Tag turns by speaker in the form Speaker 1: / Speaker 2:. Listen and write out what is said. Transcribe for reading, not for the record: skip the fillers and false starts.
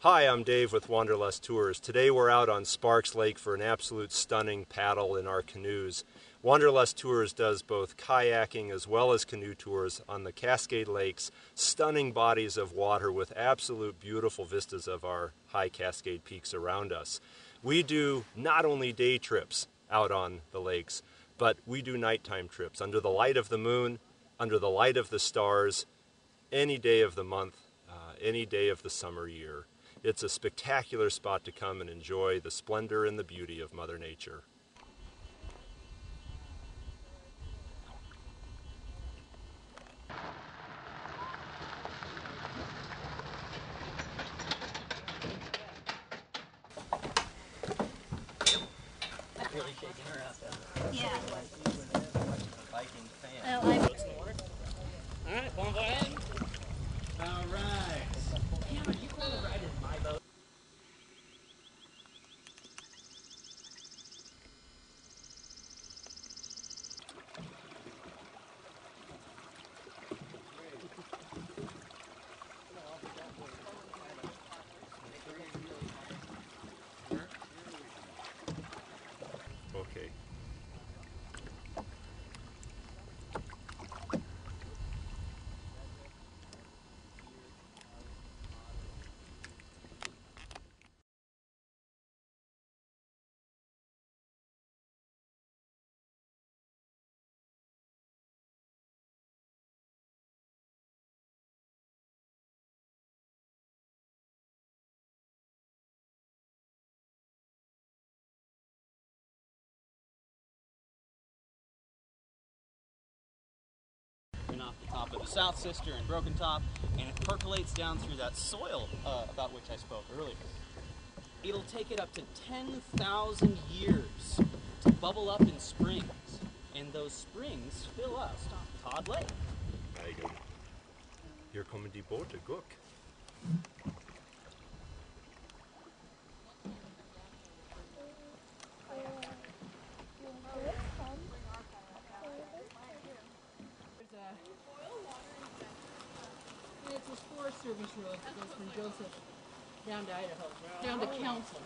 Speaker 1: Hi, I'm Dave with Wanderlust Tours. Today we're out on Sparks Lake for an absolute stunning paddle in our canoes. Wanderlust Tours does both kayaking as well as canoe tours on the Cascade Lakes, stunning bodies of water with absolute beautiful vistas of our high Cascade peaks around us. We do not only day trips out on the lakes, but we do nighttime trips under the light of the moon, under the light of the stars, any day of the month, any day of the summer year. It's a spectacular spot to come and enjoy the splendor and the beauty of Mother Nature.
Speaker 2: Really shaking her up.
Speaker 3: Yeah.
Speaker 2: Viking fan.
Speaker 3: Well,
Speaker 2: All right, bon voyage. All right. Damn it, you want to ride in my boat?
Speaker 1: Okay.
Speaker 2: Off the top of the South Sister and Broken Top, and it percolates down through that soil about which I spoke earlier. It'll take it up to 10,000 years to bubble up in springs, and those springs fill up Todd Lake.
Speaker 1: Eigen. Hier kommen die Boote, guck.
Speaker 4: It's a Forest Service road that goes from Joseph down to Idaho, down to Council.